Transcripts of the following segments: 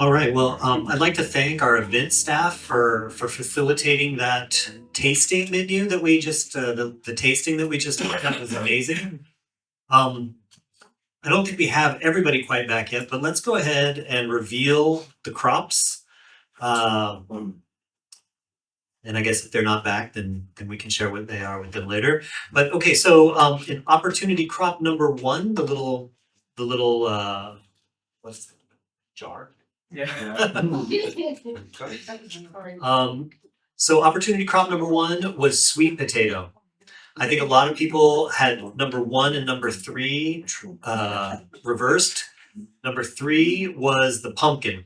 All right. Well, I'd like to thank our event staff for facilitating that tasting menu that we just the tasting that we just had. That was amazing. Um, I don't think we have everybody quite back yet, but let's go ahead and reveal the crops. And I guess if they're not back, then we can share what they are with them later. But okay, so in opportunity crop number one, the little what's the jar? Yeah. So opportunity crop number one was sweet potato. I think a lot of people had number one and number three reversed. Number three was the pumpkin.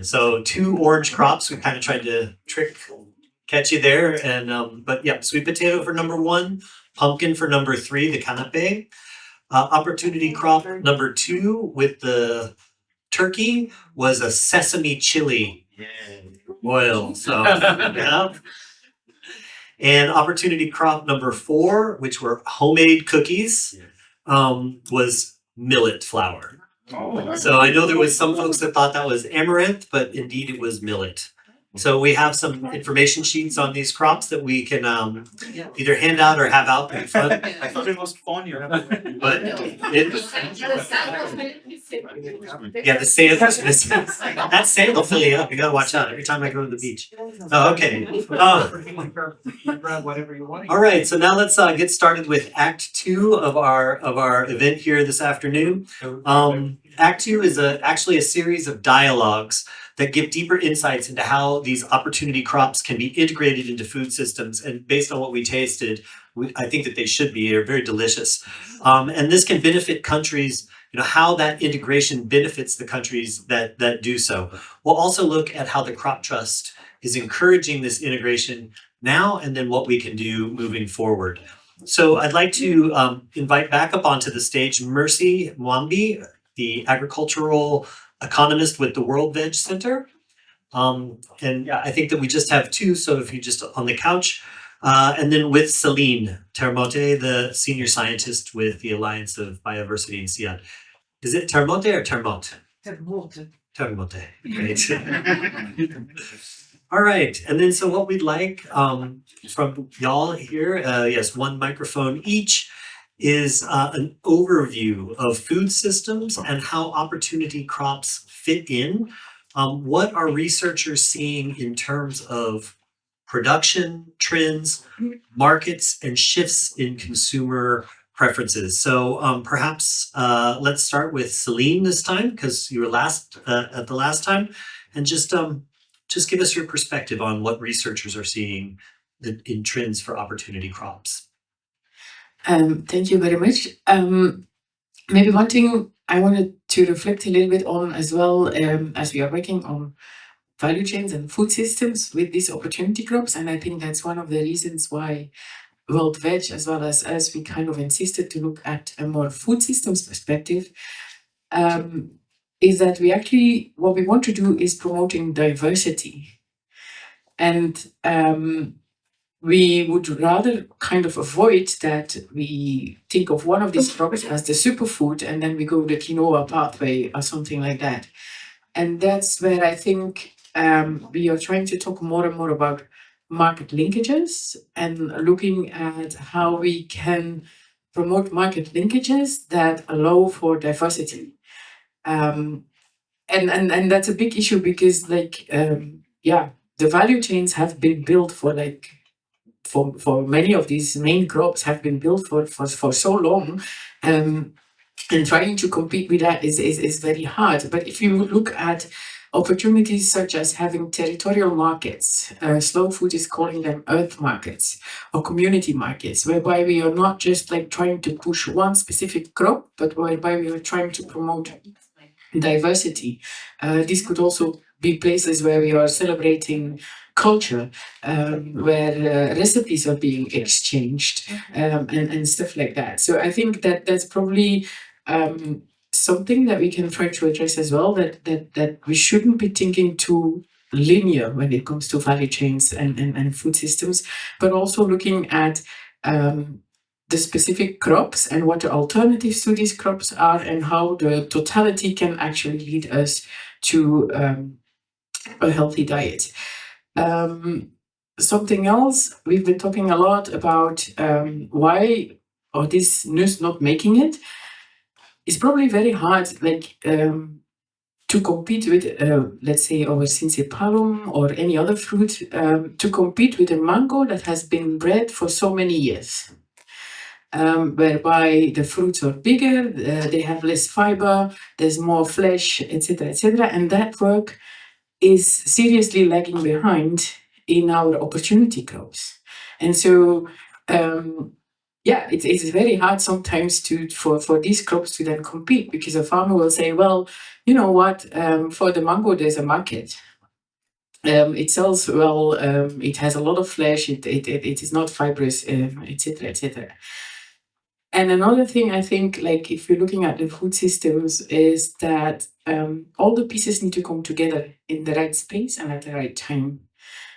So two orange crops. We kind of tried to catch you there. And but yeah, sweet potato for number one, pumpkin for number three, the canapé. Opportunity crop number two with the turkey was a sesame chili oil. So yeah. And opportunity crop number four, which were homemade cookies, was millet flour. Oh. So I know there was some folks that thought that was amaranth, but indeed it was millet. So we have some information sheets on these crops that we can either hand out or have out in front. I thought it was funny. But yeah, the sand. That sand will fill you up. You gotta watch out every time I go to the beach. Oh, okay. Grab whatever you want. All right. So now let's get started with Act 2 of our event here this afternoon. Act 2 is actually a series of dialogues that give deeper insights into how these opportunity crops can be integrated into food systems. And based on what we tasted, I think that they should be. They're very delicious. And this can benefit countries, how that integration benefits the countries that do so. We'll also look at how the Crop Trust is encouraging this integration now and then what we can do moving forward. So I'd like to invite back up onto the stage Mercy Mwambi, the agricultural economist with the World Veg Center. And I think that we just have two, so if you just on the couch. And then with Celine Termote, the senior scientist with the Alliance of Biodiversity in SIAD. Is it Termote or Termote? Termote. Great. All right. And then so what we'd like from y'all here, yes, one microphone each, is an overview of food systems and how opportunity crops fit in. What are researchers seeing in terms of production trends, markets, and shifts in consumer preferences? So perhaps let's start with Celine this time, because you were at the last time, and just give us your perspective on what researchers are seeing in trends for opportunity crops. Thank you very much. Maybe one thing I wanted to reflect a little bit on as well, as we are working on value chains and food systems with these opportunity crops. And I think that's one of the reasons why World Veg, as well as us, we kind of insisted to look at a more food systems perspective, is that we actually, what we want to do is promoting diversity. And we would rather kind of avoid that we think of one of these crops as the superfood and then we go the quinoa pathway or something like that. And that's where I think we are trying to talk more and more about market linkages and looking at how we can promote market linkages that allow for diversity. And that's a big issue because the value chains have been built for many of these main crops have been built for so long, and trying to compete with that is very hard. But if you look at opportunities such as having territorial markets, Slow Food is calling them earth markets or community markets, whereby we are not just trying to push one specific crop, but whereby we are trying to promote diversity. This could also be places where we are celebrating culture, where recipes are being exchanged, and stuff like that. So I think that that's probably something that we can try to address as well, that we shouldn't be thinking too linear when it comes to value chains and food systems, but also looking at the specific crops and what the alternatives to these crops are and how the totality can actually lead us to a healthy diet. Something else, we've been talking a lot about why or this news not making it. It's probably very hard, to compete with, let's say, our Sinseparum or any other fruit, to compete with a mango that has been bred for so many years. Whereby the fruits are bigger, they have less fiber, there's more flesh, etc., etc., and that work is seriously lagging behind in our opportunity crops. And so, it's very hard sometimes for these crops to then compete, because a farmer will say, well, you know what, for the mango there's a market. It sells well, it has a lot of flesh, it is not fibrous, etc., etc. And another thing I think, like if you're looking at the food systems, is that all the pieces need to come together in the right space and at the right time.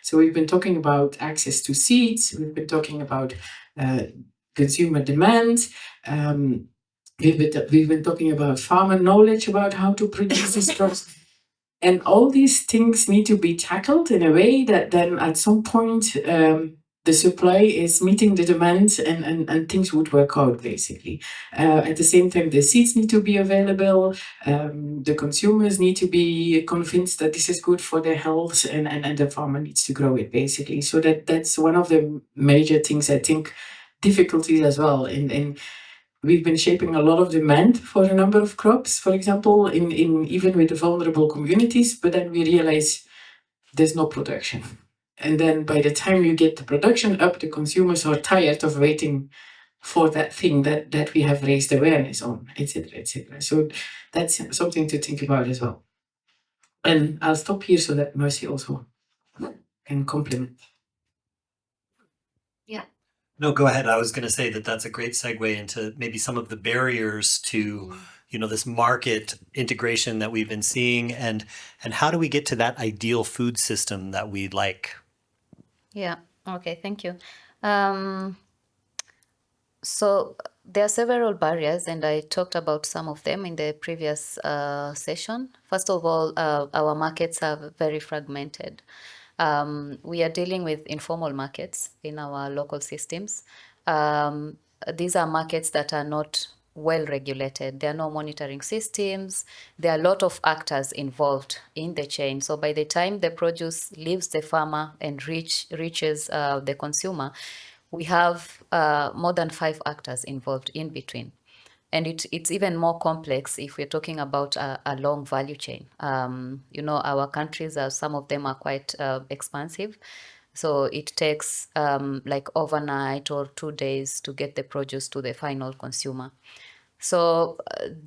So we've been talking about access to seeds, we've been talking about consumer demand, we've been talking about farmer knowledge about how to produce these crops. And all these things need to be tackled in a way that then at some point the supply is meeting the demand and things would work out, basically. At the same time, the seeds need to be available. The consumers need to be convinced that this is good for their health, and the farmer needs to grow it, basically. So that's one of the major things, I think, difficulties as well. And we've been shaping a lot of demand for a number of crops, for example, in even with the vulnerable communities, but then we realize there's no production. And then by the time you get the production up, the consumers are tired of waiting for that thing that we have raised awareness on, etc., etc. So that's something to think about as well. And I'll stop here so that Mercy also can complement. No, go ahead. I was going to say that that's a great segue into maybe some of the barriers to, this market integration that we've been seeing, and how do we get to that ideal food system that we'd like? Yeah. Okay. Thank you. So there are several barriers, and I talked about some of them in the previous session. First of all, our markets are very fragmented. We are dealing with informal markets in our local systems. These are markets that are not well regulated. There are no monitoring systems. There are a lot of actors involved in the chain. So by the time the produce leaves the farmer and reaches the consumer, we have more than 5 actors involved in between. And it's even more complex if we're talking about a long value chain. Our countries, some of them are quite expansive. So it takes like overnight or 2 days to get the produce to the final consumer. So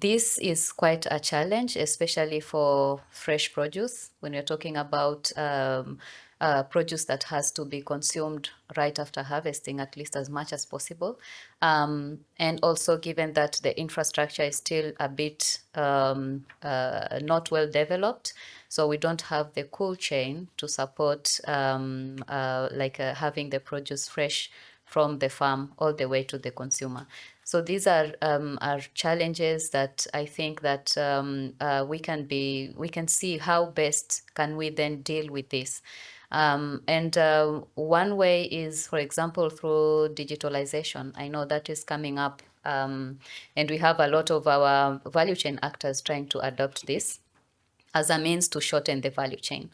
this is quite a challenge, especially for fresh produce, when we're talking about produce that has to be consumed right after harvesting, at least as much as possible. And also given that the infrastructure is still a bit not well developed, so we don't have the cool chain to support having the produce fresh from the farm all the way to the consumer. So these are challenges that I think that we can see how best can we then deal with this. And one way is, for example, through digitalization. I know that is coming up, and we have a lot of our value chain actors trying to adopt this as a means to shorten the value chain.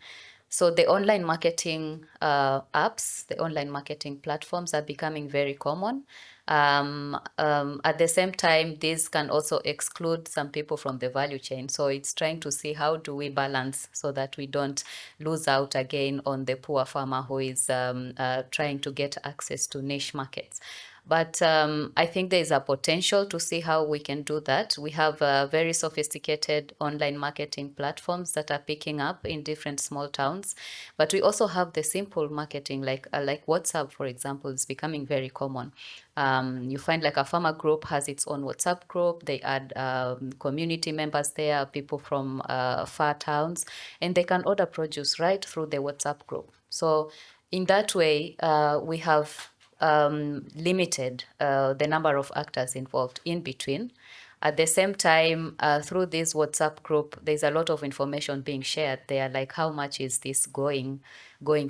So the online marketing apps, the online marketing platforms are becoming very common. At the same time, this can also exclude some people from the value chain. So it's trying to see how do we balance so that we don't lose out again on the poor farmer who is trying to get access to niche markets. But I think there is a potential to see how we can do that. We have very sophisticated online marketing platforms that are picking up in different small towns. But we also have the simple marketing, like WhatsApp, for example, is becoming very common. You find like a farmer group has its own WhatsApp group. They add community members there, people from far towns, and they can order produce right through the WhatsApp group. So in that way, we have limited the number of actors involved in between. At the same time, through this WhatsApp group, there's a lot of information being shared there, like how much is this going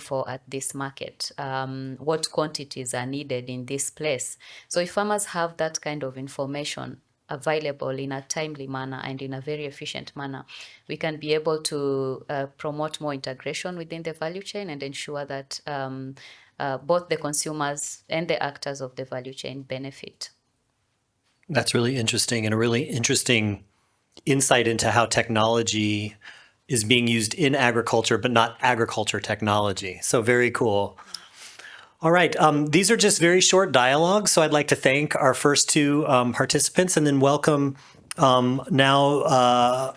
for at this market? What quantities are needed in this place? So if farmers have that kind of information available in a timely manner and in a very efficient manner, we can be able to promote more integration within the value chain and ensure that both the consumers and the actors of the value chain benefit. That's really interesting, and a really interesting insight into how technology is being used in agriculture, but not agriculture technology. So very cool. All right, these are just very short dialogues, so I'd like to thank our first two participants and then welcome now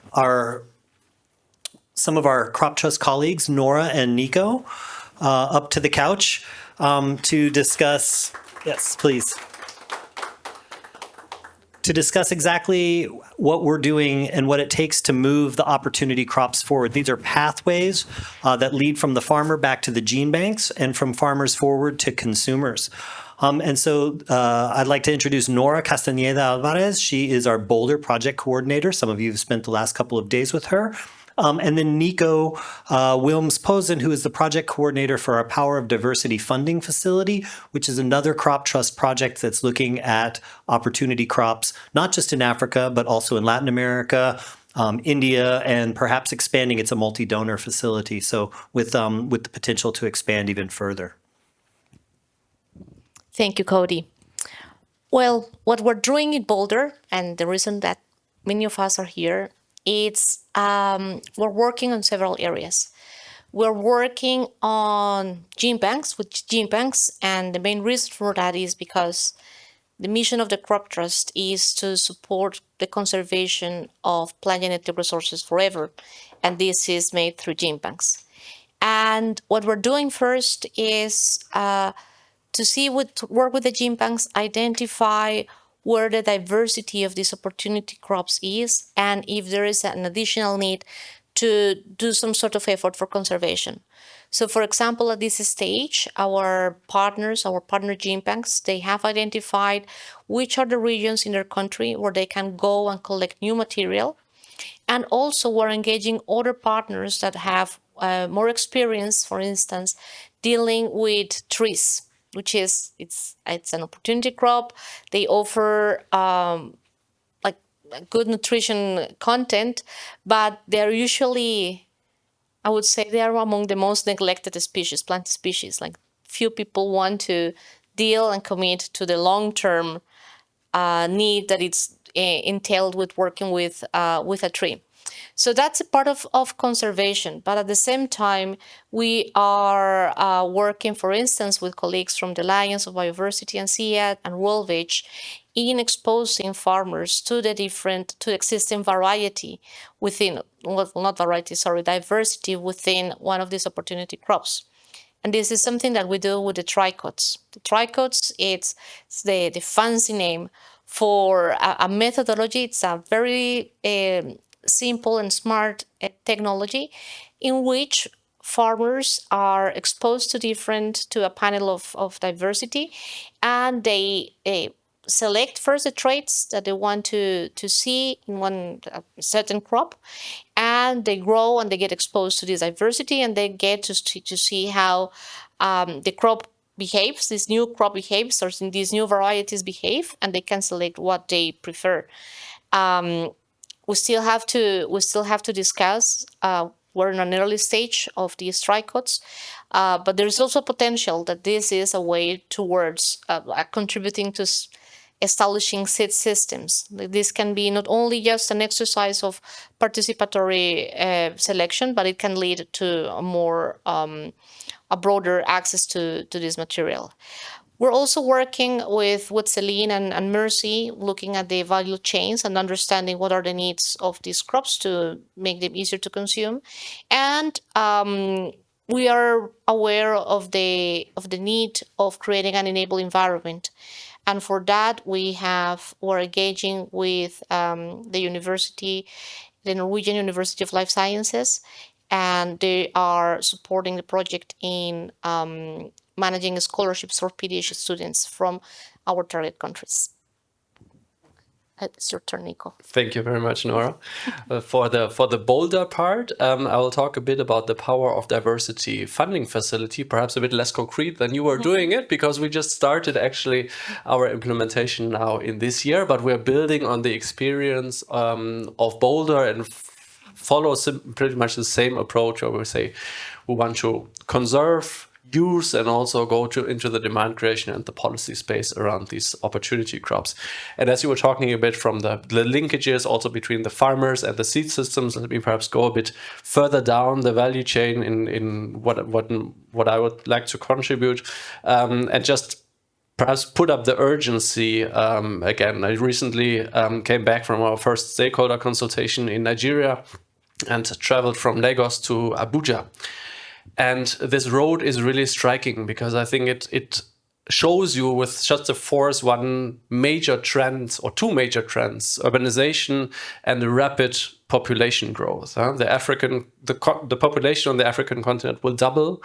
some of our Crop Trust colleagues, Nora and Nico, up to the couch to discuss, yes, please, to discuss exactly what we're doing and what it takes to move the opportunity crops forward. These are pathways that lead from the farmer back to the gene banks and from farmers forward to consumers. And so I'd like to introduce Nora Castañeda Alvarez. She is our BOLDER project coordinator. Some of you have spent the last couple of days with her. And then Nico Wilms-Posen, who is the project coordinator for our Power of Diversity funding facility, which is another crop trust project that's looking at opportunity crops, not just in Africa, but also in Latin America, India, and perhaps expanding. It's a multi-donor facility, so with the potential to expand even further. Thank you, Cody. Well, what we're doing in Boulder, and the reason that many of us are here, it's we're working on several areas. We're working on gene banks, and the main reason for that is because the mission of the Crop Trust is to support the conservation of plant genetic resources forever, and this is made through gene banks. And what we're doing first is to work with the gene banks, identify where the diversity of these opportunity crops is, and if there is an additional need to do some sort of effort for conservation. So for example, at this stage, our partner gene banks, they have identified which are the regions in their country where they can go and collect new material. And also we're engaging other partners that have more experience, for instance, dealing with trees, which is, it's an opportunity crop. They offer like good nutrition content, but they're usually, I would say, they are among the most neglected species, plant species. Like few people want to deal and commit to the long-term need that it's entailed with working with a tree. So that's a part of conservation. But at the same time, we are working, for instance, with colleagues from the Alliance of Biodiversity and CIAD and World Veg in exposing farmers to to existing variety within, well, not variety, sorry, diversity within one of these opportunity crops. And this is something that we do with the tricots. The tricots, it's the fancy name for a methodology. It's a very simple and smart technology in which farmers are exposed to a panel of diversity, and they select first the traits that they want to see in one certain crop, and they grow and they get exposed to this diversity, and they get to see how the crop behaves, this new crop behaves, or these new varieties behave, and they can select what they prefer. We still have to discuss. We're in an early stage of these tricots, but there is also potential that this is a way towards contributing to establishing seed systems. This can be not only just an exercise of participatory selection, but it can lead to a broader access to this material. We're also working with Celine and Mercy, looking at the value chains and understanding what are the needs of these crops to make them easier to consume. And we are aware of the need of creating an enable environment. And for that, we're engaging with the Norwegian University of Life Sciences, and they are supporting the project in managing scholarships for PhD students from our target countries. It's your turn, Nico. Thank you very much, Nora. For the BOLDER part, I will talk a bit about the Power of Diversity funding facility, perhaps a bit less concrete than you were doing it, because we just started actually our implementation now in this year, but we're building on the experience of BOLDER and follow pretty much the same approach, where we say we want to conserve, use, and also go into the demand creation and the policy space around these opportunity crops. And as you were talking a bit from the linkages also between the farmers and the seed systems, let me perhaps go a bit further down the value chain in what I would like to contribute, and just perhaps put up the urgency again. I recently came back from our first stakeholder consultation in Nigeria and traveled from Lagos to Abuja. And this road is really striking, because I think it shows you with just a force one major trend or two major trends: urbanization and the rapid population growth. The population on the African continent will double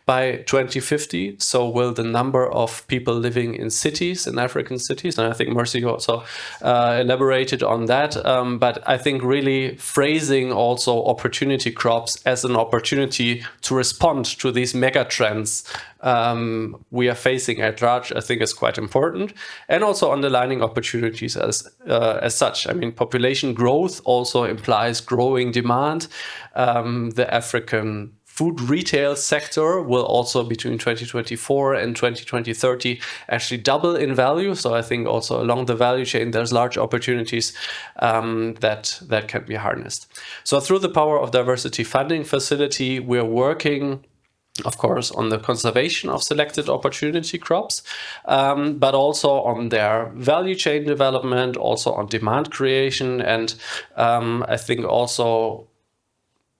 by 2050. So will the number of people living in cities, in African cities. And I think Mercy also elaborated on that. But I think really phrasing also opportunity crops as an opportunity to respond to these mega trends we are facing at large, I think is quite important. And also underlining opportunities as such. I mean, population growth also implies growing demand. The African food retail sector will also between 2024 and 2030 actually double in value. So I think also along the value chain, there's large opportunities that can be harnessed. So through the Power of Diversity funding facility, we're working, of course, on the conservation of selected opportunity crops, but also on their value chain development, also on demand creation, and I think also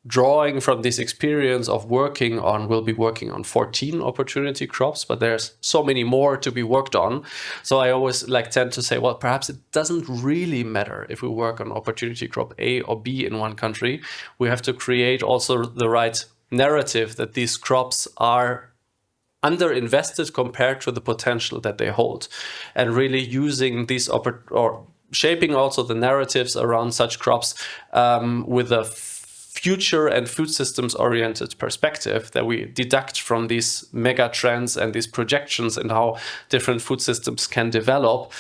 drawing from this experience of we'll be working on 14 opportunity crops, but there's so many more to be worked on. So I always tend to say, well, perhaps it doesn't really matter if we work on opportunity crop A or B in one country. We have to create also the right narrative that these crops are underinvested compared to the potential that they hold, and really using these or shaping also the narratives around such crops with a future and food systems oriented perspective that we deduct from these mega trends and these projections and how different food systems can develop,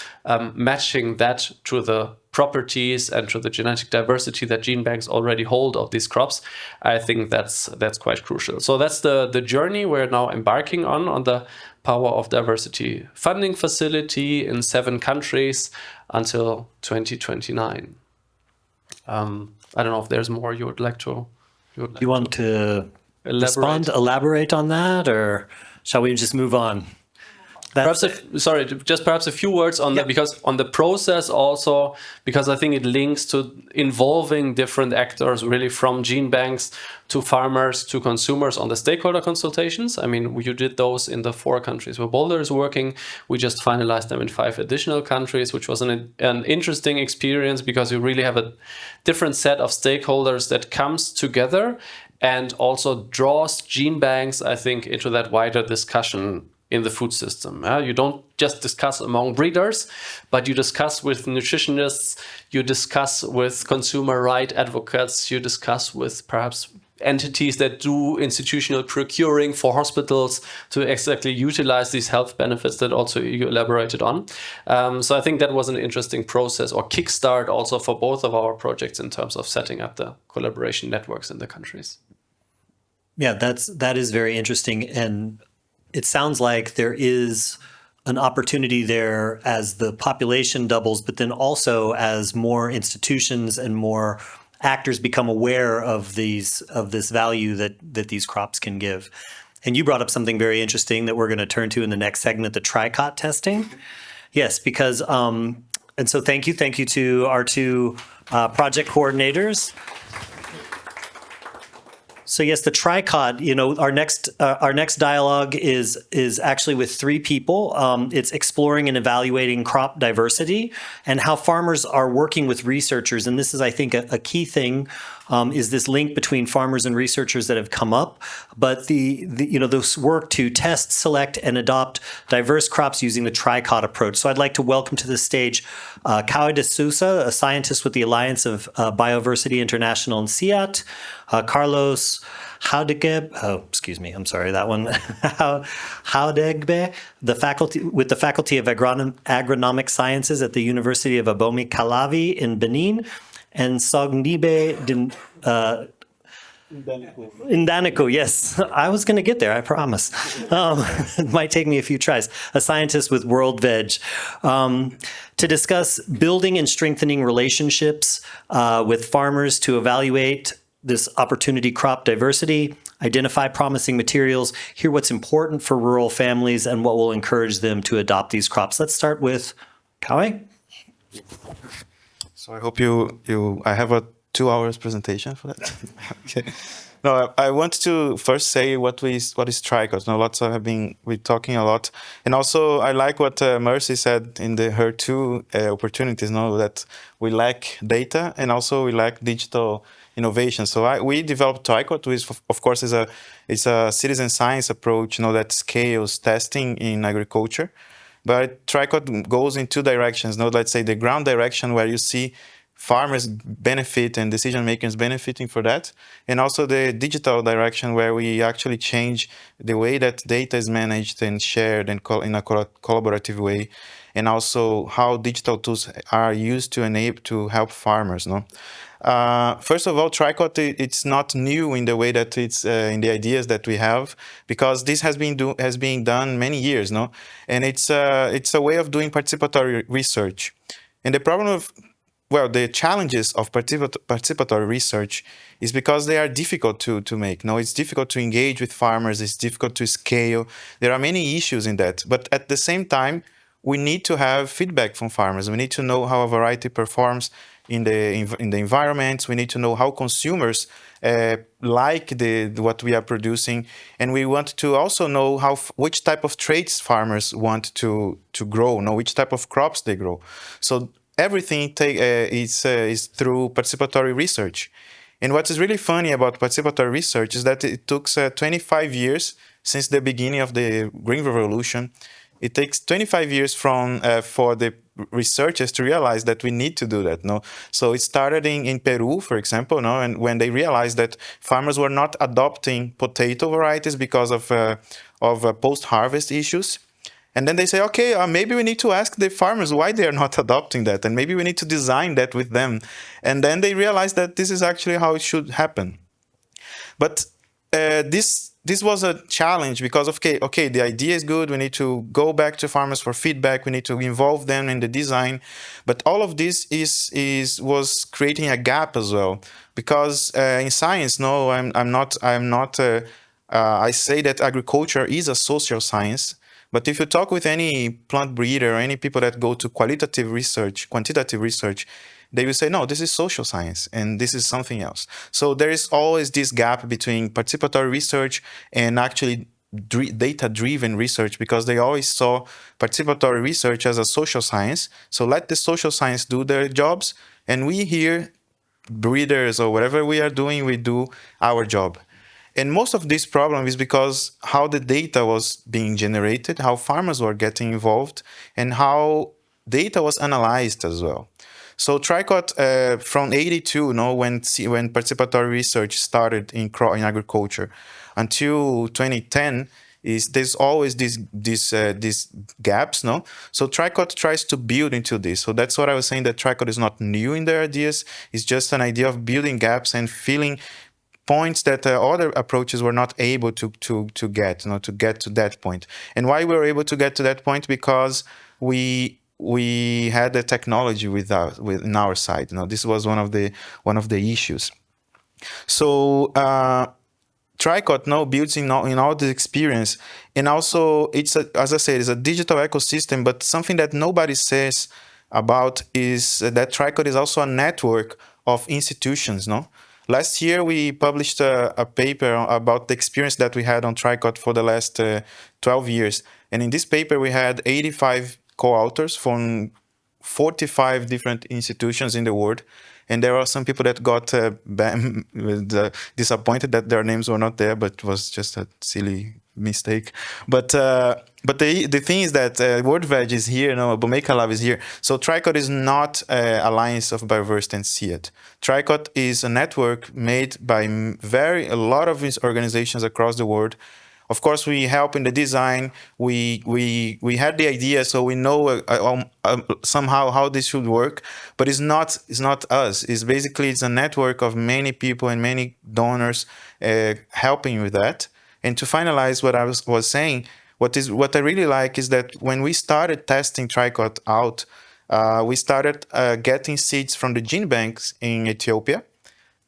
matching that to the properties and to the genetic diversity that gene banks already hold of these crops. I think that's quite crucial. So that's the journey we're now embarking on the Power of Diversity funding facility in 7 countries until 2029. I don't know if there's more you would like to. You want to elaborate on that, or shall we just move on? Perhaps a few words on that, because on the process also, because I think it links to involving different actors, really from gene banks to farmers to consumers on the stakeholder consultations. I mean, you did those in the 4 countries where BOLDER is working. We just finalized them in 5 additional countries, which was an interesting experience, because you really have a different set of stakeholders that comes together and also draws gene banks, I think, into that wider discussion in the food system. You don't just discuss among breeders, but you discuss with nutritionists, you discuss with consumer right advocates, you discuss with perhaps entities that do institutional procuring for hospitals to exactly utilize these health benefits that also you elaborated on. So I think that was an interesting process or kickstart also for both of our projects in terms of setting up the collaboration networks in the countries. Yeah, that is very interesting. And it sounds like there is an opportunity there as the population doubles, but then also as more institutions and more actors become aware of this value that these crops can give. And you brought up something very interesting that we're going to turn to in the next segment, the tricot testing. Yes, because and so thank you to our 2 project coordinators. So yes, the tricot, our next dialogue is actually with 3 people. It's exploring and evaluating crop diversity and how farmers are working with researchers. And this is, I think, a key thing is this link between farmers and researchers that have come up, but this work to test, select, and adopt diverse crops using the tricot approach. So I'd like to welcome to the stage Cauê de Souza, a scientist with the Alliance of Biodiversity International in SEAT, Carlos Haudegbe, Haudegbe, with the Faculty of Agronomic Sciences at the University of Abomi Calavi in Benin, and Sognibe Indanico, yes. I was going to get there, I promise. It might take me a few tries. A scientist with World Veg. To discuss building and strengthening relationships with farmers to evaluate this opportunity crop diversity, identify promising materials, hear what's important for rural families, and what will encourage them to adopt these crops. Let's start with Cauê. So I hope I have a 2 hours presentation for that. Okay. No, I want to first say what is tricot. Now, we're talking a lot, and also I like what Mercy said in her two opportunities. That we lack data and also we lack digital innovation. So we developed tricot, which of course is a citizen science approach. That scales testing in agriculture, but tricot goes in two directions. Let's say the ground direction where you see farmers benefit and decision makers benefiting for that, and also the digital direction where we actually change the way that data is managed and shared and in a collaborative way, and also how digital tools are used to help farmers. First of all, tricot, it's not new in the way that it's in the ideas that we have, because this has been done many years, and it's a way of doing participatory research. And the challenges of participatory research is because they are difficult to make. It's difficult to engage with farmers. It's difficult to scale. There are many issues in that. But at the same time, we need to have feedback from farmers. We need to know how a variety performs in the environment. We need to know how consumers like what we are producing, and we want to also know which type of traits farmers want to grow. Which type of crops they grow. So everything is through participatory research. And what is really funny about participatory research is that it took 25 years since the beginning of the Green Revolution. It takes 25 years for the researchers to realize that we need to do that. So it started in Peru, for example, and when they realized that farmers were not adopting potato varieties because of post-harvest issues. And then they say, okay, maybe we need to ask the farmers why they are not adopting that, and maybe we need to design that with them. And then they realize that this is actually how it should happen. But this was a challenge because okay, the idea is good. We need to go back to farmers for feedback. We need to involve them in the design. But all of this was creating a gap as well, because in science, I say that agriculture is a social science. But if you talk with any plant breeder or any people that go to quantitative research, they will say, no, this is social science and this is something else. So there is always this gap between participatory research and actually data-driven research, because they always saw participatory research as a social science. So let the social science do their jobs, and we here, breeders or whatever we are doing, we do our job. And most of this problem is because how the data was being generated, how farmers were getting involved, and how data was analyzed as well. So tricot from 82, when participatory research started in agriculture, until 2010, there's always these gaps, So tricot tries to build into this. So that's what I was saying, that tricot is not new in their ideas. It's just an idea of building gaps and filling points that other approaches were not able to get to that point. And why we were able to get to that point? Because we had the technology in our side. This was one of the issues. So tricot now builds in all the experience, and also as I said, it's a digital ecosystem. But something that nobody says about is that tricot is also a network of institutions. Last year, we published a paper about the experience that we had on tricot for the last 12 years. And in this paper, we had 85 co-authors from 45 different institutions in the world. And there are some people that got disappointed that their names were not there, but it was just a silly mistake. But the thing is that WordVeg is here, Bomeka Lab is here. So Tricot is not Alliance of Biodiversity and SEAT. Tricot is a network made by a lot of these organizations across the world. Of course, we help in the design. We had the idea, so we know somehow how this should work. But it's not us. It's a network of many people and many donors helping with that. And to finalize what I was saying, what I really like is that when we started testing Tricot out, we started getting seeds from the gene banks in Ethiopia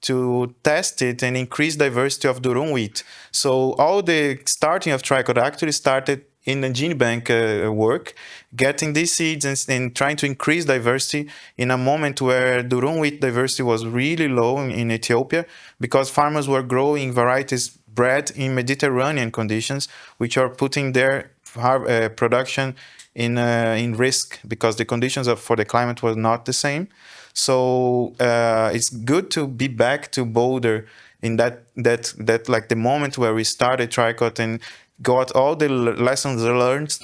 to test it and increase diversity of durum wheat. So all the starting of Tricot actually started in the gene bank work, getting these seeds and trying to increase diversity in a moment where durum wheat diversity was really low in Ethiopia, because farmers were growing varieties bred in Mediterranean conditions, which are putting their production in risk because the conditions for the climate was not the same. So it's good to be back to Boulder in that like the moment where we started Tricot and got all the lessons learned,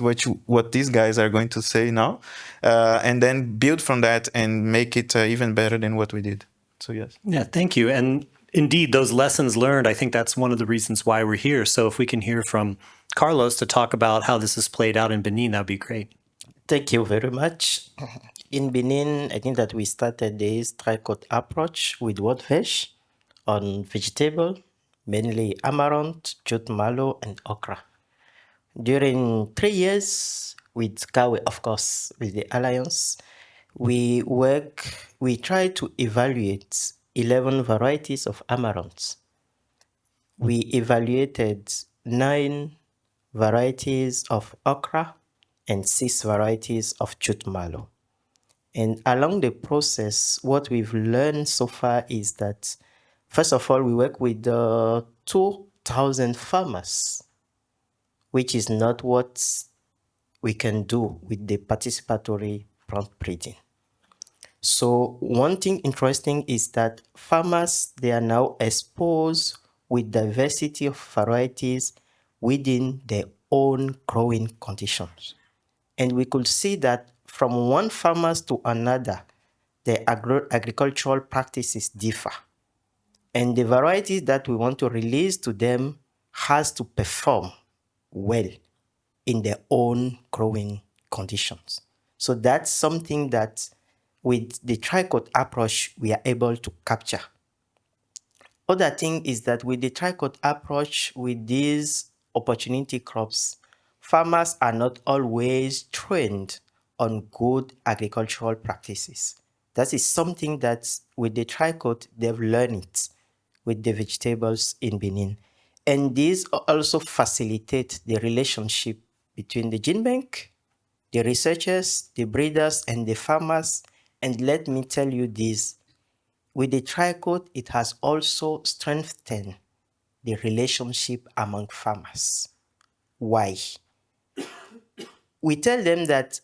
what these guys are going to say now, and then build from that and make it even better than what we did. So yes. Yeah, thank you. And indeed, those lessons learned, I think that's one of the reasons why we're here. So if we can hear from Carlos to talk about how this is played out in Benin, that'd be great. Thank you very much. In Benin, I think that we started this tricot approach with WordVeg on vegetable, mainly amaranth, jute mallow, and okra. During 3 years with Kawe, of course, with the Alliance, we try to evaluate 11 varieties of amaranth. We evaluated 9 varieties of okra and 6 varieties of jute mallow. And along the process, what we've learned so far is that, first of all, we work with 2,000 farmers, which is not what we can do with the participatory plant breeding. So one thing interesting is that farmers, they are now exposed with diversity of varieties within their own growing conditions. And we could see that from one farmer to another, the agricultural practices differ. And the varieties that we want to release to them has to perform well in their own growing conditions. So that's something that with the tricot approach, we are able to capture. Other thing is that with the tricot approach, with these opportunity crops, farmers are not always trained on good agricultural practices. That is something that with the tricot, they've learned it with the vegetables in Benin. And these also facilitate the relationship between the gene bank, the researchers, the breeders, and the farmers. And let me tell you this, with the tricot, it has also strengthened the relationship among farmers. Why? We tell them that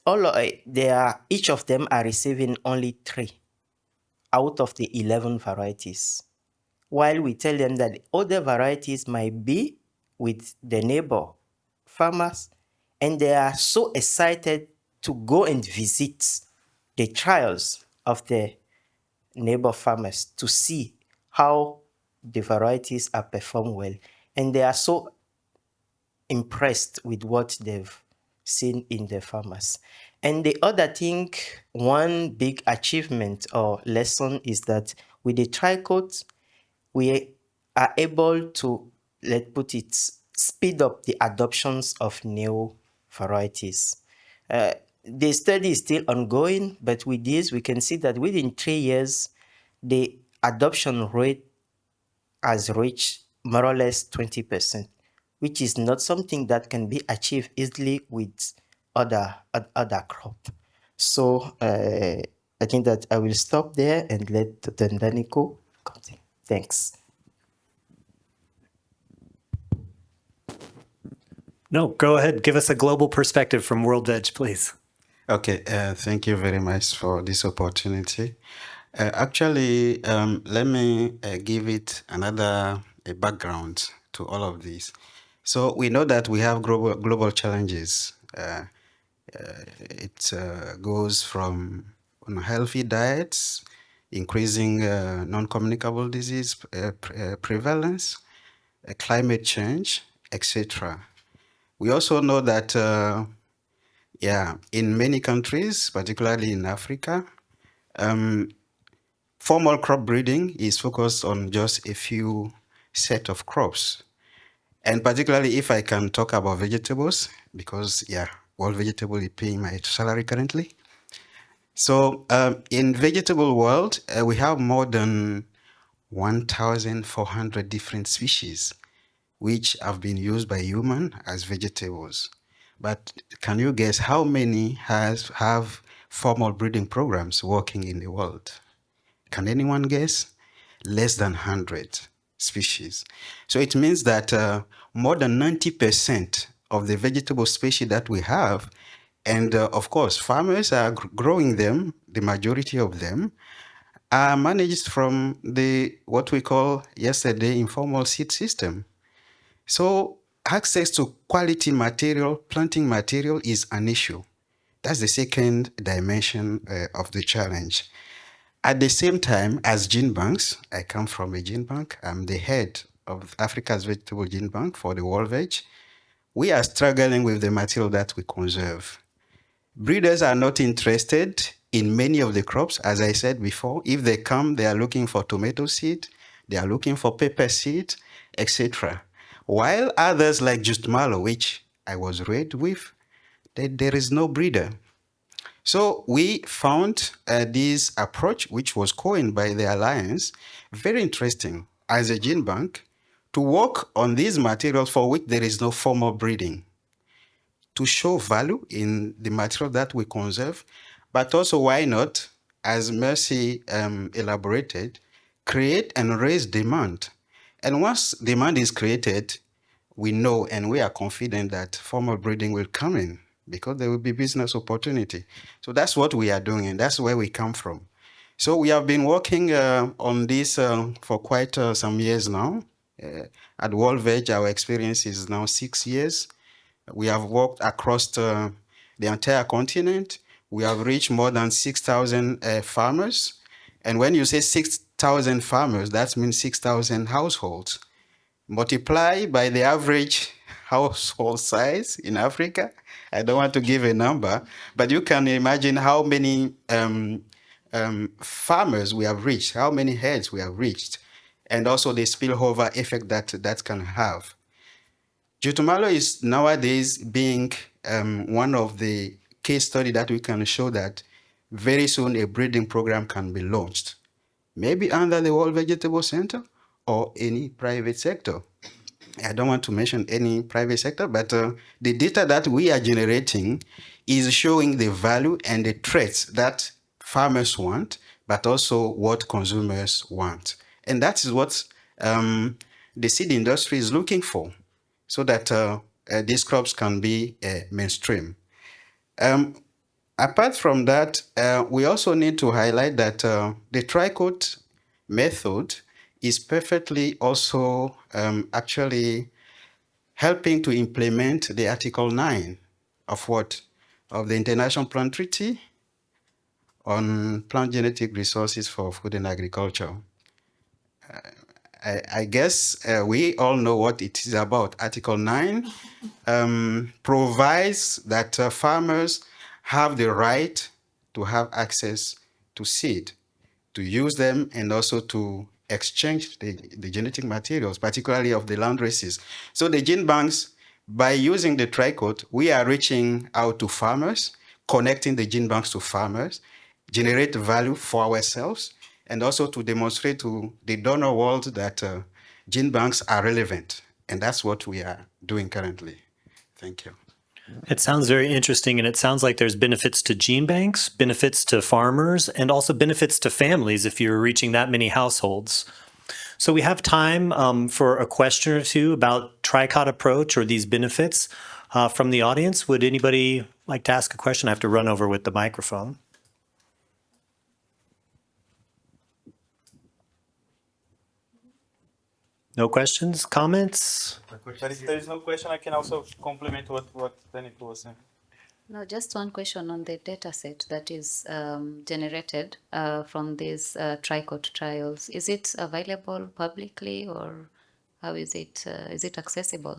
each of them are receiving only 3 out of the 11 varieties, while we tell them that other varieties might be with the neighbor farmers, and they are so excited to go and visit the trials of the neighbor farmers to see how the varieties are performed well. And they are so impressed with what they've seen in the farmers. And the other thing, one big achievement or lesson is that with the tricot, we are able to, let's put it, speed up the adoptions of new varieties. The study is still ongoing, but with this, we can see that within 3 years, the adoption rate has reached more or less 20%, which is not something that can be achieved easily with other crop. So I think that I will stop there and let Dandaniko continue. Thanks. No, go ahead. Give us a global perspective from WorldVeg, please. Okay, thank you very much for this opportunity. Actually, let me give it another background to all of this. So we know that we have global challenges. It goes from unhealthy diets, increasing non-communicable disease prevalence, climate change, etc. We also know that, in many countries, particularly in Africa, formal crop breeding is focused on just a few set of crops. And particularly if I can talk about vegetables, because all vegetable is paying my salary currently. So in vegetable world, we have more than 1,400 different species, which have been used by human as vegetables. But can you guess how many have formal breeding programs working in the world? Can anyone guess? Less than 100 species. So it means that more than 90% of the vegetable species that we have, and of course, farmers are growing them, the majority of them, are managed from the what we call yesterday informal seed system. So access to quality material, planting material is an issue. That's the second dimension of the challenge. At the same time, as gene banks, I come from a gene bank. I'm the head of Africa's Vegetable Gene Bank for the World Veg. We are struggling with the material that we conserve. Breeders are not interested in many of the crops, as I said before. If they come, they are looking for tomato seed, they are looking for pepper seed, etc. While others like just mallow, which I was raised with, there is no breeder. So we found this approach, which was coined by the Alliance, very interesting as a gene bank to work on these materials for which there is no formal breeding, to show value in the material that we conserve, but also why not, as Mercy elaborated, create and raise demand. And once demand is created, we know and we are confident that formal breeding will come in because there will be business opportunity. So that's what we are doing, and that's where we come from. So we have been working on this for quite some years now. At World Veg, our experience is now 6 years. We have worked across the entire continent. We have reached more than 6,000 farmers. And when you say 6,000 farmers, that means 6,000 households. Multiply by the average household size in Africa. I don't want to give a number, but you can imagine how many farmers we have reached, how many heads we have reached, and also the spillover effect that can have. Jutumalo is nowadays being one of the case study that we can show that very soon a breeding program can be launched, maybe under the World Vegetable Center or any private sector. I don't want to mention any private sector, but the data that we are generating is showing the value and the traits that farmers want, but also what consumers want. And that is what the seed industry is looking for, so that these crops can be mainstream. Apart from that, we also need to highlight that the tricot method is perfectly also actually helping to implement the Article 9 of what? Of the International Plant Treaty on Plant Genetic Resources for Food and Agriculture. I guess we all know what it is about. Article 9 provides that farmers have the right to have access to seed, to use them, and also to exchange the genetic materials, particularly of the land races. So the gene banks, by using the tricot, we are reaching out to farmers, connecting the gene banks to farmers, generate value for ourselves, and also to demonstrate to the donor world that gene banks are relevant. And that's what we are doing currently. Thank you. It sounds very interesting, and it sounds like there's benefits to gene banks, benefits to farmers, and also benefits to families if you're reaching that many households. So we have time for a question or two about tricot approach or these benefits from the audience. Would anybody like to ask a question? I have to run over with the microphone. No questions, comments? But if there is no question, I can also complement what Danica was saying. No, just one question on the data set that is generated from these tricot trials. Is it available publicly, or how is it? Is it accessible?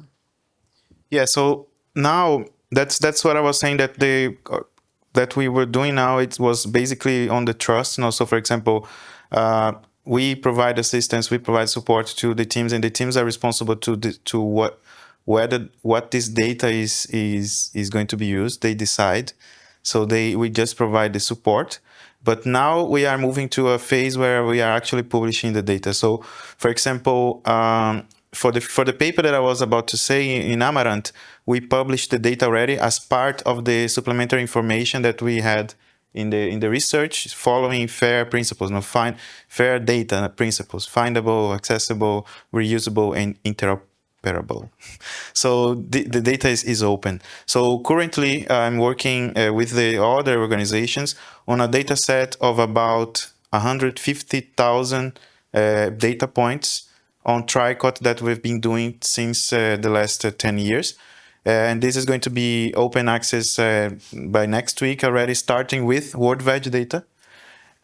Yeah, so now that's what I was saying, that that we were doing now, it was basically on the trust. You know, so for example, we provide assistance, we provide support to the teams, and the teams are responsible to what this data is going to be used. They decide. So we just provide the support. But now we are moving to a phase where we are actually publishing the data. So, for example, for the paper that I was about to say in Amaranth, we published the data already as part of the supplementary information that we had in the research, following FAIR principles, FAIR data principles: findable, accessible, reusable, and interoperable. So the data is open. So currently I'm working with the other organizations on a data set of about 150,000 data points on tricot that we've been doing since the last 10 years. And this is going to be open access by next week already, starting with WordVeg data.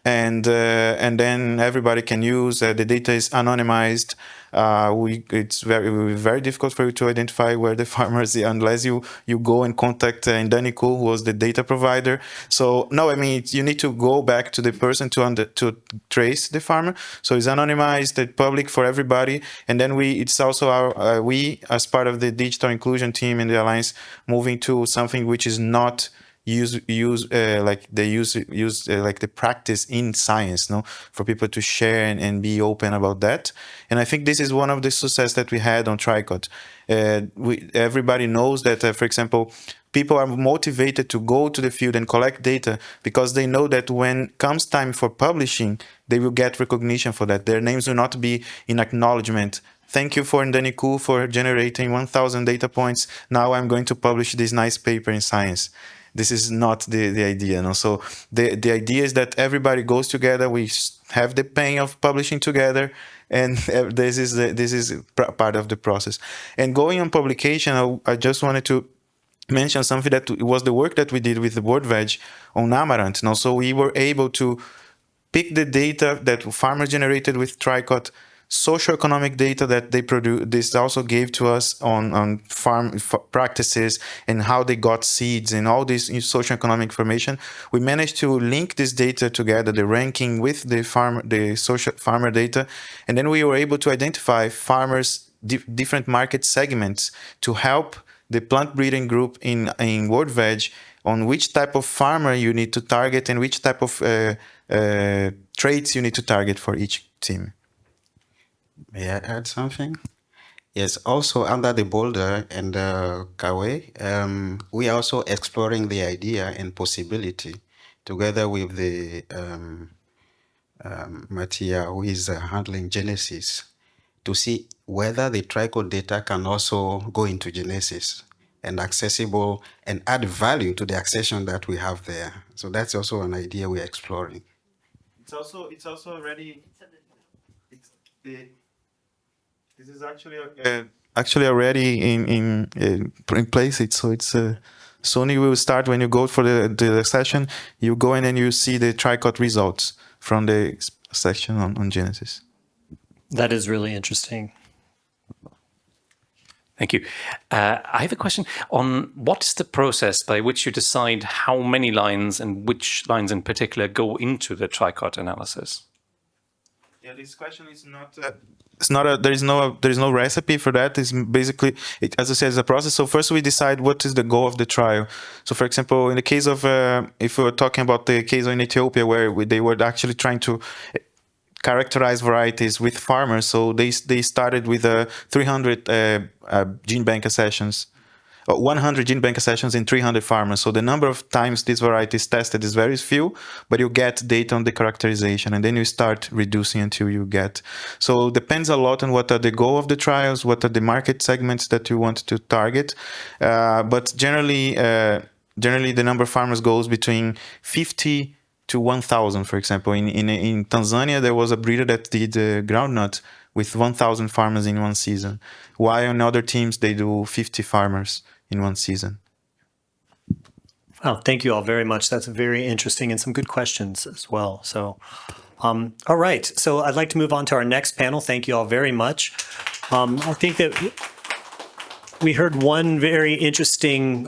And then everybody can use. The data is anonymized. It's very difficult for you to identify where the farmers are unless you go and contact Danica, who was the data provider. So no, I mean, you need to go back to the person to trace the farmer. So it's anonymized, it's public for everybody. And then it's also we, as part of the digital inclusion team in the Alliance, moving to something which is not like the practice in science, for people to share and be open about that. And I think this is one of the success that we had on tricot. Everybody knows that, for example, people are motivated to go to the field and collect data because they know that when comes time for publishing, they will get recognition for that. Their names will not be in acknowledgement. Thank you for Danica for generating 1,000 data points. Now I'm going to publish this nice paper in Science. This is not the idea. No? So the idea is that everybody goes together. We have the pain of publishing together, and this is part of the process. And going on publication, I just wanted to mention something that was the work that we did with the WordVeg on Amaranth. No? So we were able to pick the data that farmers generated with tricot, socioeconomic data that they produce. This also gave to us on farm practices and how they got seeds and all this socioeconomic information. We managed to link this data together, the ranking with the social farmer data, and then we were able to identify farmers, different market segments, to help the plant breeding group in WordVeg on which type of farmer you need to target and which type of traits you need to target for each team. May I add something? Yes, also under the BOLDER and Kawe, we are also exploring the idea and possibility together with the Mattia, who is handling Genesis, to see whether the tricot data can also go into Genesis and accessible and add value to the accession that we have there. So that's also an idea we're exploring. It's also already. This is actually already in place. It's soon you will start. When you go for the session, you go in and you see the tricot results from the section on Genesis. That is really interesting. Thank you. I have a question on what is the process by which you decide how many lines and which lines in particular go into the tricot analysis? Yeah, this question is not. There is no recipe for that. It's basically, as I said, it's a process. So first we decide what is the goal of the trial. So for example, in the case of, if we were talking about the case in Ethiopia, where they were actually trying to characterize varieties with farmers. So they started with 300 gene bank accessions. 100 gene bank accessions in 300 farmers. So the number of times these varieties tested is very few, but you get data on the characterization, and then you start reducing until you get. So it depends a lot on what are the goal of the trials, what are the market segments that you want to target. But generally the number of farmers goes between 50 to 1,000, for example. In Tanzania, there was a breeder that did groundnut with 1,000 farmers in one season, while on other teams, they do 50 farmers in one season. Wow, thank you all very much. That's very interesting and some good questions as well. So, all right. So I'd like to move on to our next panel. Thank you all very much. I think that we heard one very interesting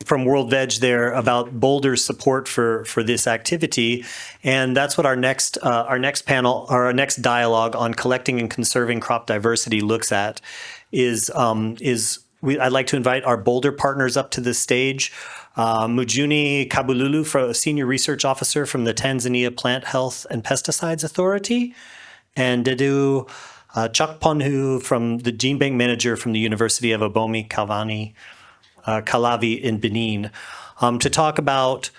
from World Veg there about Boulder's support for this activity, and that's what our next panel, or our next dialogue on collecting and conserving crop diversity looks at. I'd like to invite our Boulder partners up to the stage. Mujuni Kabululu, Senior Research Officer from the Tanzania Plant Health and Pesticides Authority, and Dedu Chakponhu from the Gene Bank Manager from the University of Abomi Kalavi in Benin, to talk about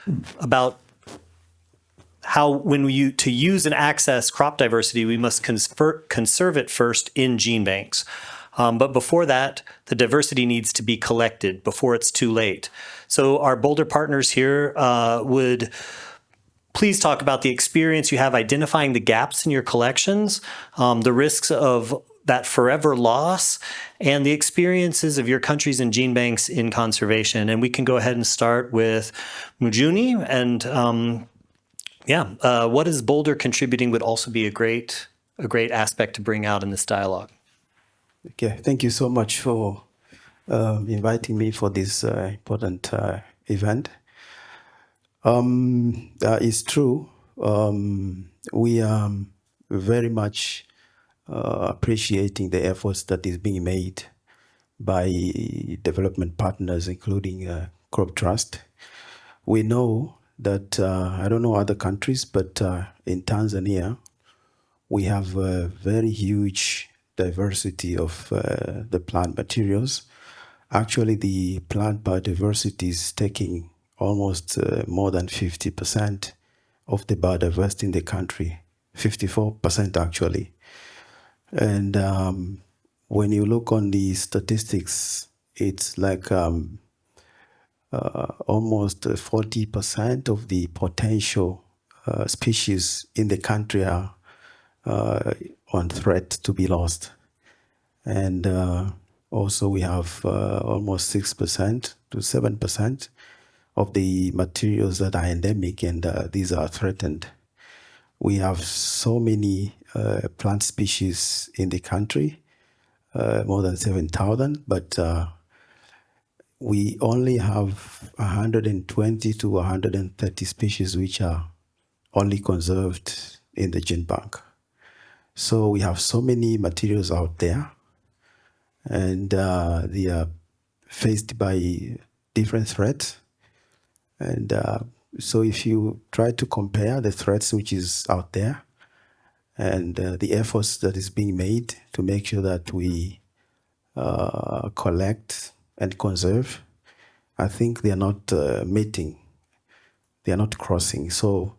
how to use and access crop diversity, we must conserve it first in gene banks. But before that, the diversity needs to be collected before it's too late. So our Boulder partners here would please talk about the experience you have identifying the gaps in your collections, the risks of that forever loss, and the experiences of your countries and gene banks in conservation. And we can go ahead and start with Mujuni. And what is Boulder contributing would also be a great aspect to bring out in this dialogue. Okay, thank you so much for inviting me for this important event. It's true. We are very much appreciating the efforts that is being made by development partners, including Crop Trust. We know that, I don't know other countries, but in Tanzania, we have a very huge diversity of the plant materials. Actually, the plant biodiversity is taking almost more than 50% of the biodiversity in the country, 54% actually. And when you look on the statistics, it's like almost 40% of the potential species in the country are on threat to be lost. And also we have almost 6% to 7% of the materials that are endemic, and these are threatened. We have so many plant species in the country, more than 7,000, but we only have 120 to 130 species which are only conserved in the gene bank. So we have so many materials out there, and they are faced by different threats. And so if you try to compare the threats which is out there and the efforts that is being made to make sure that we collect and conserve, I think they are not meeting, they are not crossing. So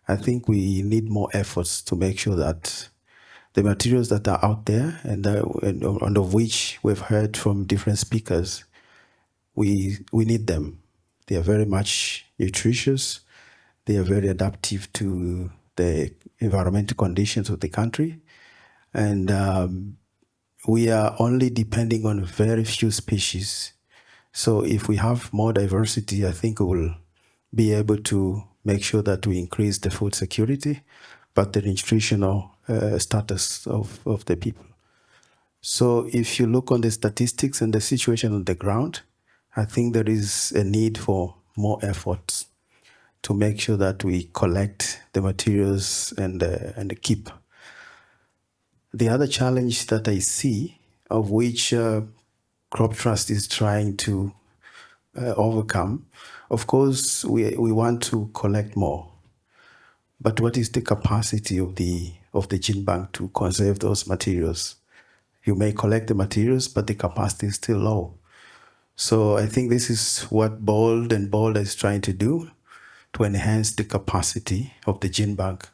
I think we need more efforts to make sure that the materials that are out there and of which we've heard from different speakers, we need them. They are very much nutritious. They are very adaptive to the environmental conditions of the country. And we are only depending on very few species. So if we have more diversity, I think we will be able to make sure that we increase the food security, but the nutritional status of the people. So if you look on the statistics and the situation on the ground, I think there is a need for more efforts to make sure that we collect the materials and keep. The other challenge that I see, of which Crop Trust is trying to overcome, of course, we want to collect more. But what is the capacity of the gene bank to conserve those materials? You may collect the materials, but the capacity is still low. So I think this is what BOLDER is trying to do, to enhance the capacity of the gene bank,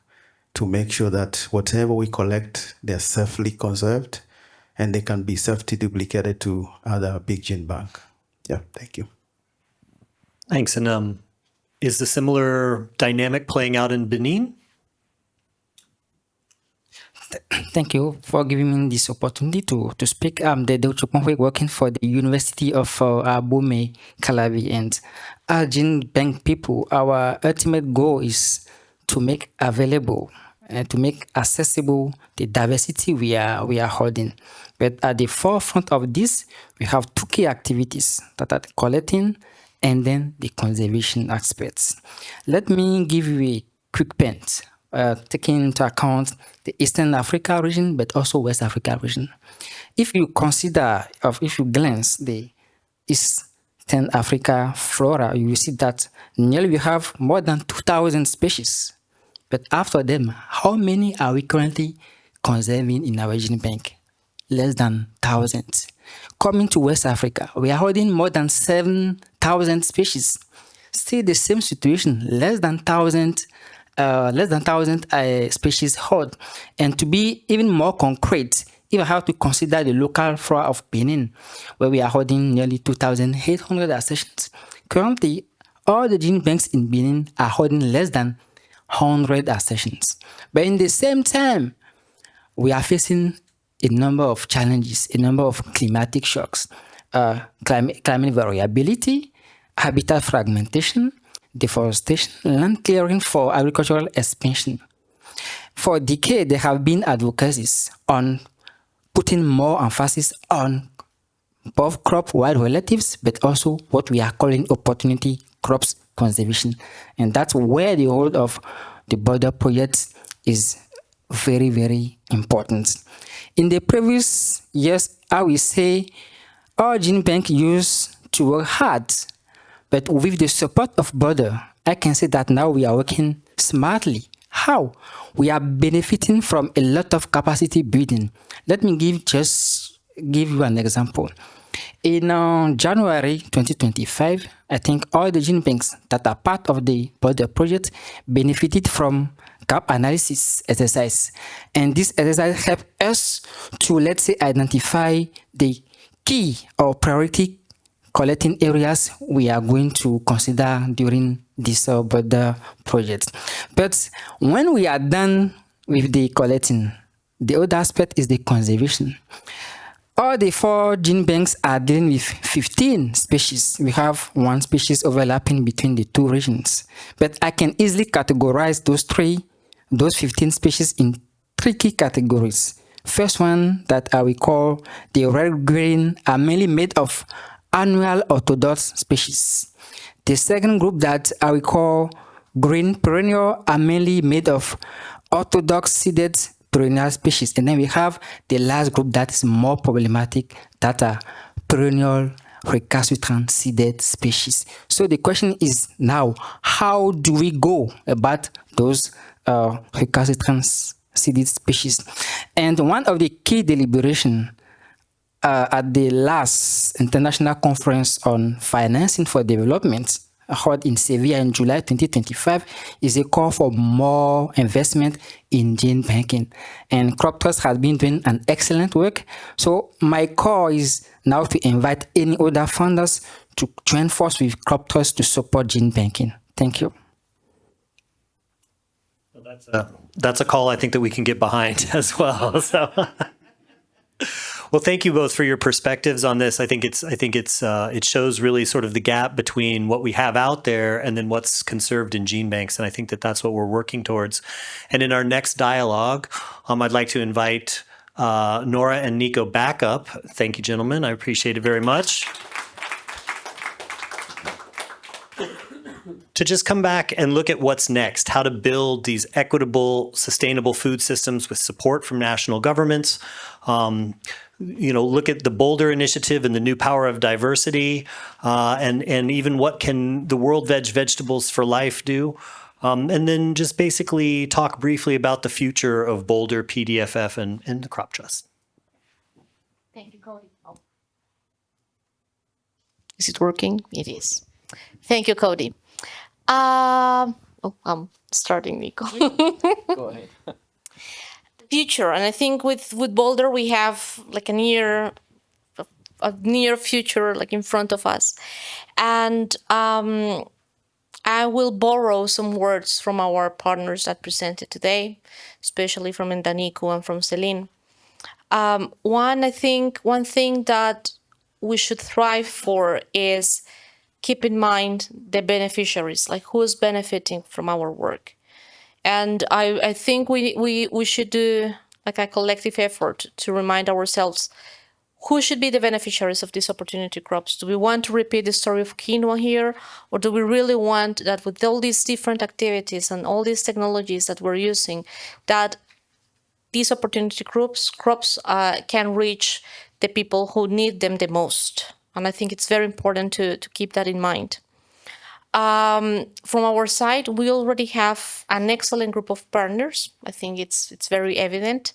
to make sure that whatever we collect, they're safely conserved and they can be safely duplicated to other big gene bank. Yeah, thank you. Thanks. And Is the similar dynamic playing out in Benin? Thank you for giving me this opportunity to speak. I'm the Dr. Pongwe working for the University of Abomey, Calavi. And as Gene Bank people, our ultimate goal is to make available and to make accessible the diversity we are holding. But at the forefront of this, we have two key activities that are the collecting and then the conservation aspects. Let me give you a quick paint. Taking into account the Eastern Africa region, but also West Africa region. If you consider, if you glance the Eastern Africa flora, you will see that nearly we have more than 2,000 species. But after them, how many are we currently conserving in our gene bank? Less than 1,000. Coming to West Africa, we are holding more than 7,000 species. Still the same situation, less than 1,000 species hold. And to be even more concrete, if I have to consider the local flora of Benin, where we are holding nearly 2,800 accessions, currently all the gene banks in Benin are holding less than 100 accessions. But in the same time, we are facing a number of challenges, a number of climatic shocks, climate variability, habitat fragmentation, deforestation, land clearing for agricultural expansion. For decades, there have been advocacies on putting more emphasis on both crop wild relatives, but also what we are calling opportunity crops conservation. And that's where the role of the BOLDER project is very, very important. In the previous years, I will say our gene bank used to work hard, but with the support of BOLDER, I can say that now we are working smartly. How? We are benefiting from a lot of capacity building. Let me give you an example. In January 2025, I think all the gene banks that are part of the BOLDER project benefited from gap analysis exercise. And this exercise helped us to, let's say, identify the key or priority collecting areas we are going to consider during this BOLDER project. But when we are done with the collecting, the other aspect is the conservation. All the 4 gene banks are dealing with 15 species. We have 1 species overlapping between the 2 regions. But I can easily categorize those 15 species in 3 key categories. First one that I will call the red green are mainly made of annual orthodox species. The second group that I will call green perennial are mainly made of orthodox seeded perennial species. And then we have the last group that is more problematic, that are perennial recalcitrant seeded species. So the question is now, how do we go about those recalcitrant seeded species? And one of the key deliberations at the last International Conference on Financing for Development, held in Sevilla in July 2025, is a call for more investment in gene banking. And Crop Trust has been doing an excellent work. So my call is now to invite any other funders to join force with Crop Trust to support gene banking. Thank you. That's a call I think that we can get behind as well. So. Well, thank you both for your perspectives on this. I think it shows really sort of the gap between what we have out there and then what's conserved in gene banks, and I think that that's what we're working towards. And in our next dialogue, I'd like to invite Nora and Nico back up. Thank you, gentlemen. I appreciate it very much. To just come back and look at what's next, how to build these equitable, sustainable food systems with support from national governments. Look at the BOLDER initiative and the new power of diversity, and even what can the World Vegetables for Life do. And then just basically talk briefly about the future of BOLDER, PDFF, and the Crop Trust. Thank you, Cody. Oh. Is it working? It is. Thank you, Cody. I'm starting, Nico. Go ahead. Future, and I think with BOLDER we have like a near future like in front of us, and I will borrow some words from our partners that presented today, especially from Ndaniku and from Celine. One thing that we should thrive for is keep in mind the beneficiaries, like who's benefiting from our work. And I think we should do like a collective effort to remind ourselves who should be the beneficiaries of these opportunity crops. Do we want to repeat the story of quinoa here? Or do we really want that with all these different activities and all these technologies that we're using, that these opportunity crops can reach the people who need them the most? And I think it's very important to keep that in mind. From our side, we already have an excellent group of partners. I think it's very evident.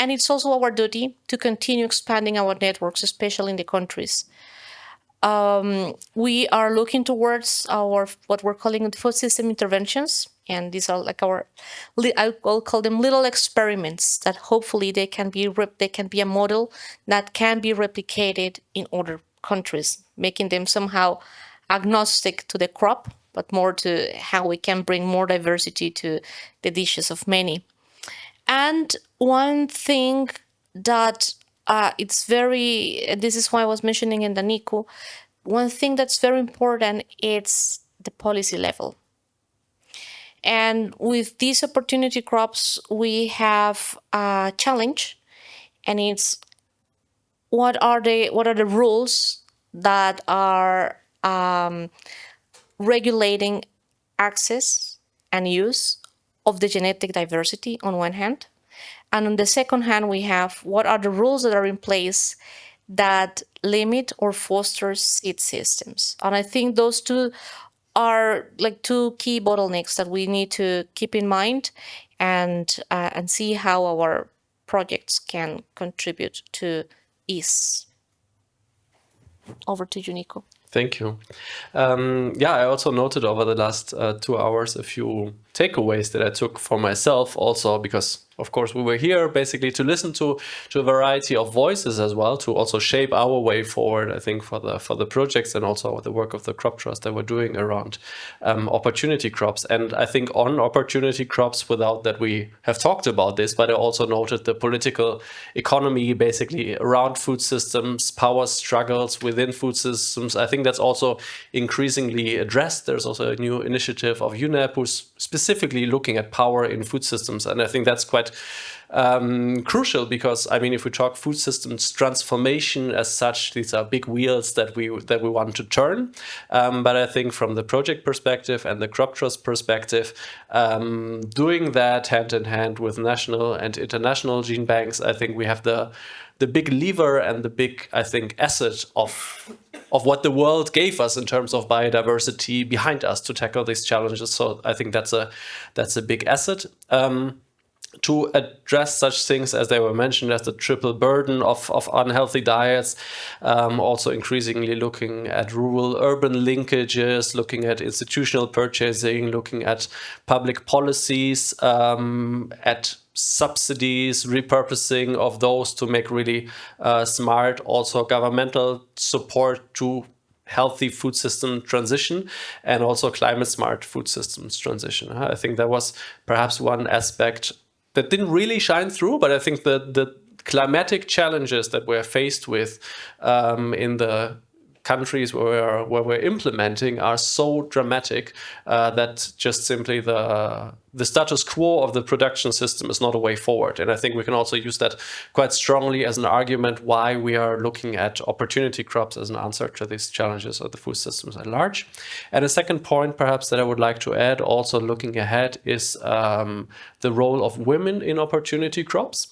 And it's also our duty to continue expanding our networks, especially in the countries. We are looking towards what we're calling the food system interventions, and these are like I'll call them little experiments that hopefully they can be a model that can be replicated in other countries, making them somehow agnostic to the crop, but more to how we can bring more diversity to the dishes of many. And one thing that this is why I was mentioning in Ndaniku, one thing that's very important is the policy level. And with these opportunity crops, we have a challenge, and it's what are the rules that are regulating access and use of the genetic diversity on one hand. And on the second hand, we have what are the rules that are in place that limit or foster seed systems. And I think those two are like two key bottlenecks that we need to keep in mind and see how our projects can contribute to ease. Over to you, Nico. Thank you. I also noted over the last 2 hours a few takeaways that I took for myself also, because of course we were here basically to listen to a variety of voices as well, to also shape our way forward, I think, for the projects and also the work of the crop trust that we're doing around opportunity crops. And I think on opportunity crops, without that we have talked about this, but I also noted the political economy basically around food systems, power struggles within food systems. I think that's also increasingly addressed. There's also a new initiative of UNEP who's specifically looking at power in food systems. And I think that's quite crucial because, I mean, if we talk food systems transformation as such, these are big wheels that we want to turn. But I think from the project perspective and the crop trust perspective, doing that hand in hand with national and international gene banks, I think we have the big lever and the big, I think, asset of what the world gave us in terms of biodiversity behind us to tackle these challenges. So I think that's a big asset. To address such things as they were mentioned as the triple burden of unhealthy diets, also increasingly looking at rural-urban linkages, looking at institutional purchasing, looking at public policies, at subsidies, repurposing of those to make really smart, also governmental support to healthy food system transition and also climate smart food systems transition. I think that was perhaps one aspect that didn't really shine through, but I think the climatic challenges that we're faced with in the countries where we're implementing are so dramatic that just simply the status quo of the production system is not a way forward. And I think we can also use that quite strongly as an argument why we are looking at opportunity crops as an answer to these challenges of the food systems at large. And a second point perhaps that I would like to add, also looking ahead, is the role of women in opportunity crops.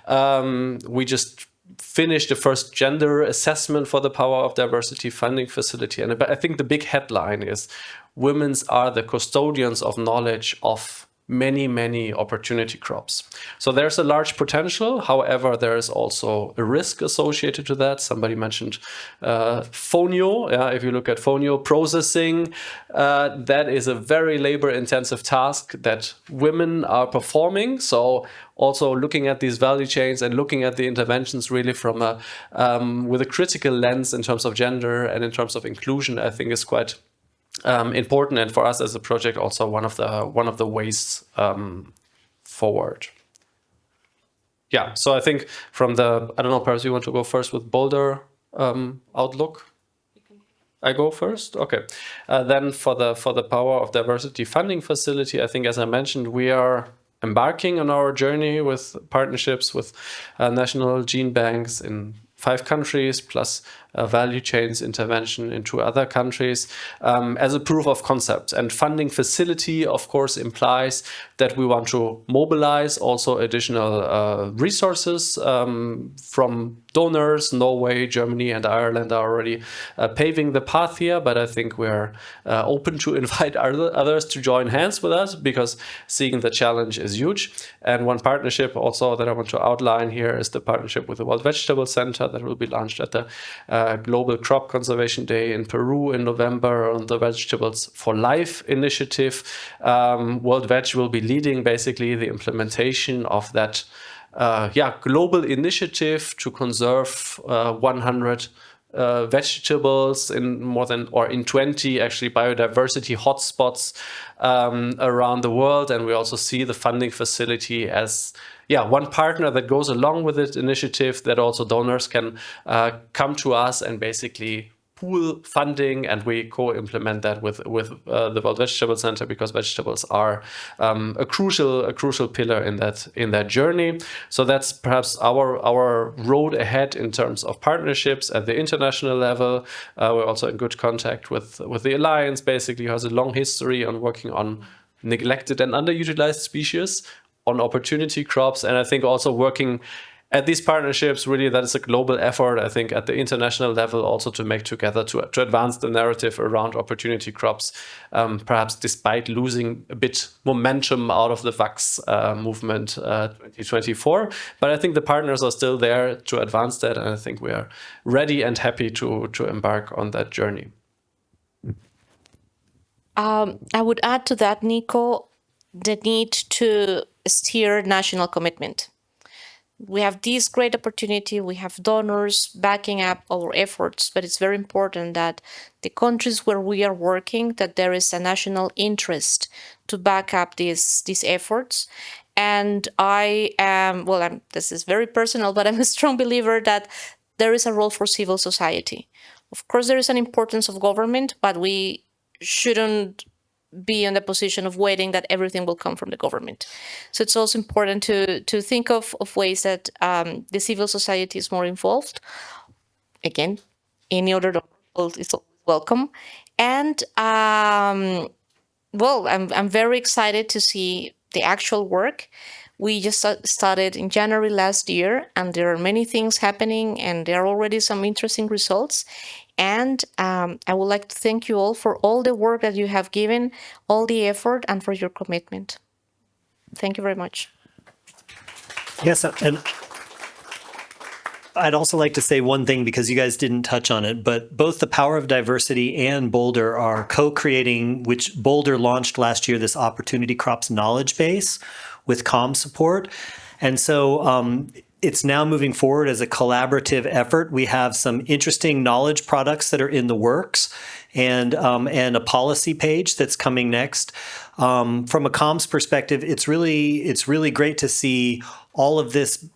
We just finished the first gender assessment for the Power of Diversity funding facility. And I think the big headline is women are the custodians of knowledge of many, many opportunity crops. So there's a large potential. However, there is also a risk associated to that. Somebody mentioned fonio. If you look at fonio processing, that is a very labor-intensive task that women are performing. So also looking at these value chains and looking at the interventions really from with a critical lens in terms of gender and in terms of inclusion, I think is quite important, and for us as a project, also one of the ways forward. Yeah, so I think from the, I don't know, perhaps you want to go first with BOLDER outlook? I go first? Okay. Then for the Power of Diversity funding facility, I think, as I mentioned, we are embarking on our journey with partnerships with national gene banks in 5 countries, plus value chains intervention in 2 other countries, as a proof of concept. And funding facility, of course, implies that we want to mobilize also additional resources from donors. Norway, Germany, and Ireland are already paving the path here, but I think we're open to invite others to join hands with us, because seeing the challenge is huge. And one partnership also that I want to outline here is the partnership with the World Vegetable Center that will be launched at the Global Crop Conservation Day in Peru in November on the Vegetables for Life initiative. World Veg will be leading basically the implementation of that global initiative to conserve 100 vegetables in in 20 actually biodiversity hotspots around the world. And we also see the funding facility as one partner that goes along with this initiative, that also donors can come to us and basically pool funding, and we co-implement that with the World Vegetable Center, because vegetables are a crucial pillar in that journey. So that's perhaps our road ahead in terms of partnerships at the international level. We're also in good contact with the Alliance, basically, who has a long history on working on neglected and underutilized species, on opportunity crops, and I think also working at these partnerships, really, that is a global effort, I think, at the international level, also to make together to advance the narrative around opportunity crops, perhaps despite losing a bit momentum out of the VAX movement 2024. But I think the partners are still there to advance that, and I think we are ready and happy to embark on that journey. I would add to that, Nico, the need to steer national commitment. We have this great opportunity, we have donors backing up our efforts, but it's very important that the countries where we are working, that there is a national interest to back up these efforts. And I am, this is very personal, but I'm a strong believer that there is a role for civil society. Of course, there is an importance of government, but we shouldn't be in the position of waiting that everything will come from the government. So it's also important to think of ways that the civil society is more involved. Again, any other donor is welcome. And I'm very excited to see the actual work. We just started in January last year, and there are many things happening, and there are already some interesting results. And I would like to thank you all for all the work that you have given, all the effort, and for your commitment. Thank you very much. Yes, and I'd also like to say one thing, because you guys didn't touch on it, but both the Power of Diversity and BOLDER are co-creating, which BOLDER launched last year, this Opportunity Crops knowledge base with COM support. And so it's now moving forward as a collaborative effort. We have some interesting knowledge products that are in the works, and a policy page that's coming next. From a comms perspective, it's really great to see all of this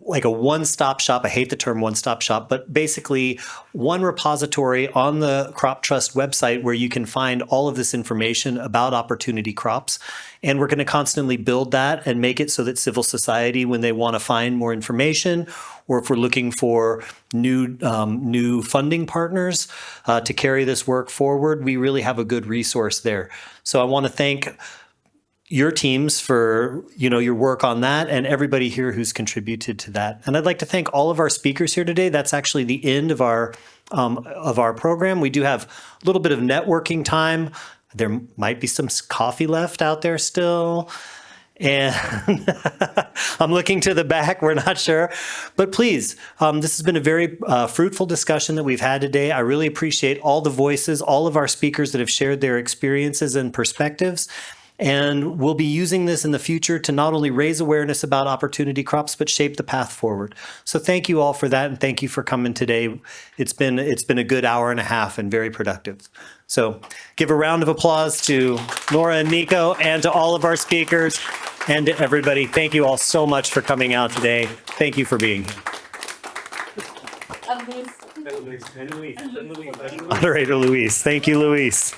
like a one-stop shop. I hate the term one-stop shop, but basically one repository on the Crop Trust website where you can find all of this information about opportunity crops. And we're going to constantly build that and make it so that civil society, when they want to find more information, or if we're looking for new funding partners to carry this work forward, we really have a good resource there. So I want to thank your teams for your work on that, and everybody here who's contributed to that. And I'd like to thank all of our speakers here today. That's actually the end of our program. We do have a little bit of networking time. There might be some coffee left out there still. And I'm looking to the back, we're not sure. But please, this has been a very fruitful discussion that we've had today. I really appreciate all the voices, all of our speakers that have shared their experiences and perspectives. And we'll be using this in the future to not only raise awareness about opportunity crops, but shape the path forward. So thank you all for that, and thank you for coming today. It's been a good hour and a half and very productive. So give a round of applause to Nora and Nico and to all of our speakers and to everybody. Thank you all so much for coming out today. Thank you for being here. Moderator Luis. Thank you, Luis.